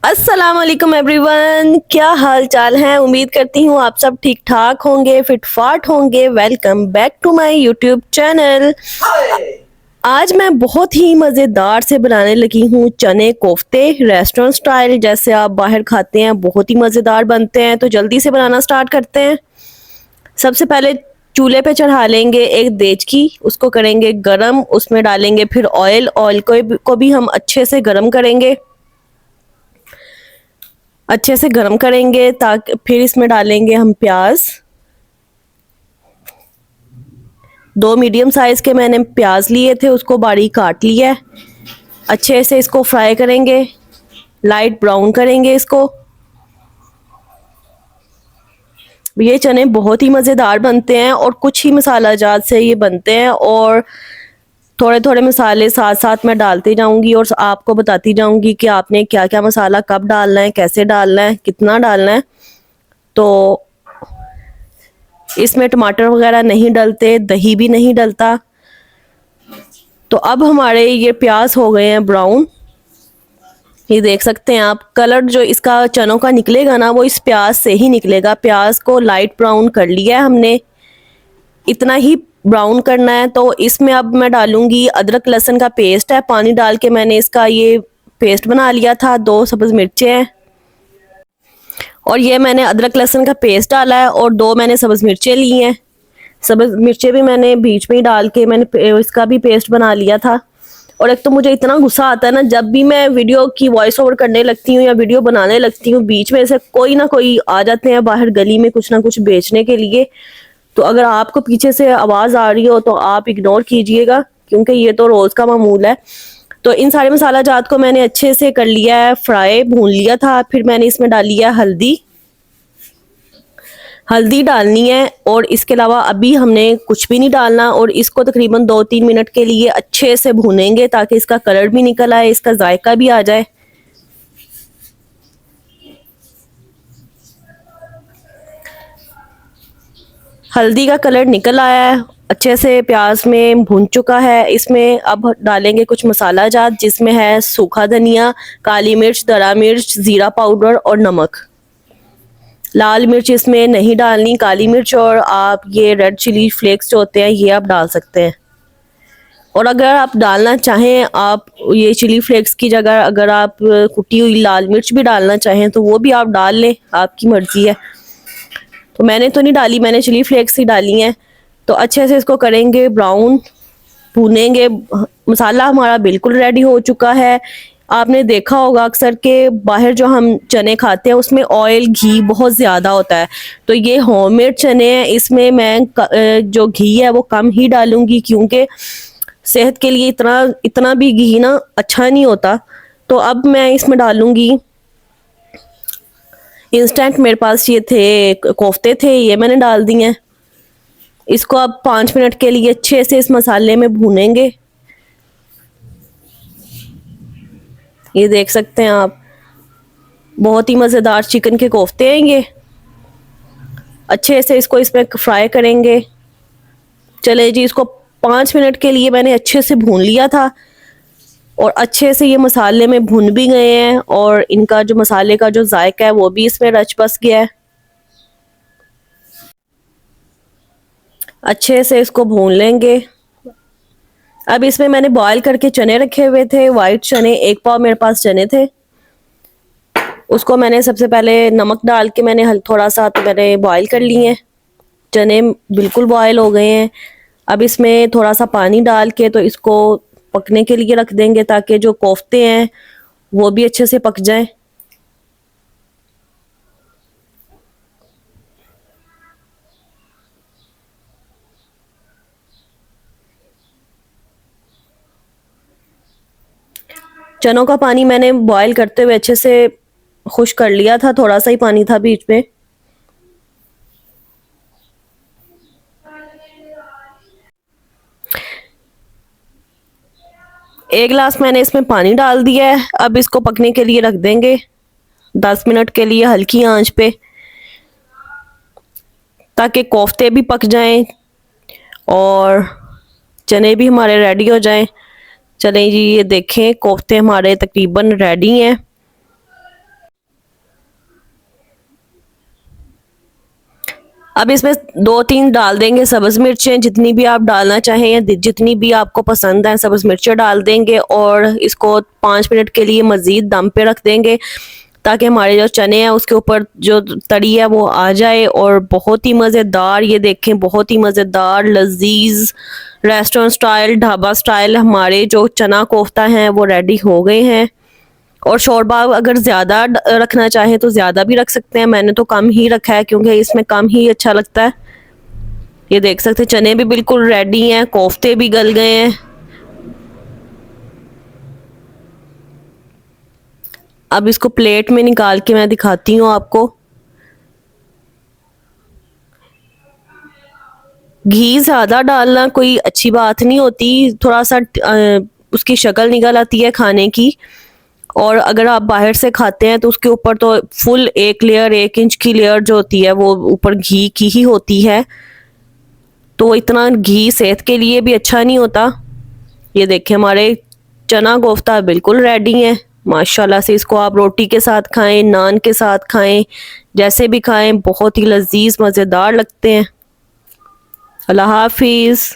अस्सलाम वालेकुम एवरीवन, क्या हाल चाल है। उम्मीद करती हूँ आप सब ठीक ठाक होंगे, फिट फाट होंगे। Welcome back to my YouTube channel. आज मैं बहुत ही मज़ेदार से बनाने लगी हूँ चने कोफ्ते, रेस्टोरेंट स्टाइल जैसे आप बाहर खाते हैं। बहुत ही मज़ेदार बनते हैं, तो जल्दी से बनाना स्टार्ट करते हैं। सबसे पहले चूल्हे पे चढ़ा लेंगे एक देचकी, उसको करेंगे गरम। उसमें डालेंगे फिर ऑयल। ऑयल को भी हम अच्छे से गरम करेंगे, अच्छे से गरम करेंगे। ताकि फिर इसमें डालेंगे हम प्याज। 2 मीडियम साइज के मैंने प्याज लिए थे, उसको बारीक काट लिया है। अच्छे से इसको फ्राई करेंगे, लाइट ब्राउन करेंगे इसको। ये चने बहुत ही मज़ेदार बनते हैं और कुछ ही मसाला जात से ये बनते हैं। और थोड़े थोड़े मसाले साथ साथ मैं डालती जाऊंगी और आपको बताती जाऊंगी कि आपने क्या क्या मसाला कब डालना है, कैसे डालना है, कितना डालना है। तो इसमें टमाटर वगैरह नहीं डलते, दही भी नहीं डलता। तो अब हमारे ये प्याज हो गए हैं ब्राउन। ये देख सकते हैं आप, कलर जो इसका चनों का निकलेगा ना, वो इस प्याज से ही निकलेगा। प्याज को लाइट ब्राउन कर लिया है हमने, इतना ही ब्राउन करना है। तो इसमें अब मैं डालूंगी अदरक लहसुन का पेस्ट है। पानी डाल के मैंने इसका ये पेस्ट बना लिया था। 2 सब्ज़ मिर्चें हैं और ये मैंने अदरक लहसुन का पेस्ट डाला है। और 2 मैंने सब्ज़ मिर्चें ली हैं। सब्ज़ मिर्चें भी मैंने बीच में ही डाल के मैंने इसका भी पेस्ट बना लिया था। और एक तो मुझे इतना गुस्सा आता है ना, जब भी मैं वीडियो की वॉइस ओवर करने लगती हूँ या वीडियो बनाने लगती हूँ, बीच में से कोई ना कोई आ जाते हैं बाहर गली में कुछ ना कुछ बेचने के लिए। तो अगर आपको पीछे से आवाज़ आ रही हो तो आप इग्नोर कीजिएगा, क्योंकि ये तो रोज़ का मामूल है। तो इन सारे मसाला जात को मैंने अच्छे से कर लिया है, फ्राई भून लिया था। फिर मैंने इसमें डाली है हल्दी। हल्दी डालनी है और इसके अलावा अभी हमने कुछ भी नहीं डालना। और इसको तकरीबन 2-3 मिनट के लिए अच्छे से भूनेंगे ताकि इसका कलर भी निकल आए, इसका जायका भी आ जाए। हल्दी का कलर निकल आया है, अच्छे से प्याज में भून चुका है। इसमें अब डालेंगे कुछ मसाला जात, जिसमें है सूखा धनिया, काली मिर्च, दरा मिर्च, ज़ीरा पाउडर और नमक। लाल मिर्च इसमें नहीं डालनी, काली मिर्च और आप ये रेड चिली फ्लेक्स जो होते हैं ये आप डाल सकते हैं। और अगर आप डालना चाहें, आप ये चिली फ्लेक्स की जगह अगर आप कुटी हुई लाल मिर्च भी डालना चाहें तो वो भी आप डाल लें, आपकी मर्जी है। तो मैंने तो नहीं डाली, मैंने चिली फ्लेक्स ही डाली हैं। तो अच्छे से इसको करेंगे ब्राउन, भूनेंगे। मसाला हमारा बिल्कुल रेडी हो चुका है। आपने देखा होगा अक्सर के बाहर जो हम चने खाते हैं उसमें ऑयल घी बहुत ज़्यादा होता है। तो ये होममेड चने हैं, इसमें मैं जो घी है वो कम ही डालूंगी, क्योंकि सेहत के लिए इतना इतना भी घी ना अच्छा नहीं होता। तो अब मैं इसमें डालूंगी इंस्टेंट, मेरे पास ये थे कोफ्ते थे, ये मैंने डाल दिए हैं। इसको अब 5 मिनट के लिए अच्छे से इस मसाले में भूनेंगे। ये देख सकते हैं आप, बहुत ही मज़ेदार चिकन के कोफ्ते हैं ये। अच्छे से इसको इसमें फ्राई करेंगे। चले जी, इसको 5 मिनट के लिए मैंने अच्छे से भून लिया था और अच्छे से ये मसाले में भुन भी गए हैं और इनका जो मसाले का जो जायका है वो भी इसमें रच बस गया है। अच्छे से इसको भून लेंगे। अब इसमें मैंने बॉईल करके चने रखे हुए थे, वाइट चने, 1 पाव मेरे पास चने थे। उसको मैंने सबसे पहले नमक डाल के मैंने थोड़ा सा तो मैंने बॉईल कर लिए हैं। चने बिल्कुल बॉयल हो गए हैं। अब इसमें थोड़ा सा पानी डाल के तो इसको पकने के लिए रख देंगे, ताकि जो कोफ्ते हैं वो भी अच्छे से पक जाएं। चनों का पानी मैंने बॉईल करते हुए अच्छे से खुश कर लिया था, थोड़ा सा ही पानी था बीच में। एक गिलास मैंने इसमें पानी डाल दिया है। अब इसको पकने के लिए रख देंगे 10 मिनट के लिए हल्की आंच पे, ताकि कोफ्ते भी पक जाएं और चने भी हमारे रेडी हो जाएं। चलें जी, ये देखें कोफ्ते हमारे तकरीबन रेडी हैं। अब इसमें 2-3 डाल देंगे सब्ज़ मिर्चें, जितनी भी आप डालना चाहें या जितनी भी आपको पसंद है सब्ज़ मिर्चें डाल देंगे और इसको 5 मिनट के लिए मज़ीद दम पे रख देंगे ताकि हमारे जो चने हैं उसके ऊपर जो तरी है वो आ जाए। और बहुत ही मज़ेदार, ये देखें, बहुत ही मज़ेदार लजीज रेस्टोरेंट स्टाइल, ढाबा स्टाइल हमारे जो चना कोफ्ता हैं वो रेडी हो गए हैं। और शोरबा अगर ज़्यादा रखना चाहें तो ज़्यादा भी रख सकते हैं, मैंने तो कम ही रखा है क्योंकि इसमें कम ही अच्छा लगता है। ये देख सकते हैं चने भी बिल्कुल रेडी हैं, कोफ्ते भी गल गए हैं। अब इसको प्लेट में निकाल के मैं दिखाती हूँ आपको। घी ज़्यादा डालना कोई अच्छी बात नहीं होती, थोड़ा सा उसकी शक्ल निकल आती है खाने की। और अगर आप बाहर से खाते हैं तो उसके ऊपर तो फुल 1 इंच की लेयर जो होती है वो ऊपर घी की ही होती है, तो इतना घी सेहत के लिए भी अच्छा नहीं होता। ये देखें हमारे चना कोफ्ता बिल्कुल रेडी है माशाल्लाह से। इसको आप रोटी के साथ खाएं, नान के साथ खाएं, जैसे भी खाएं, बहुत ही लजीज मज़ेदार लगते हैं। अल्लाह हाफिज़।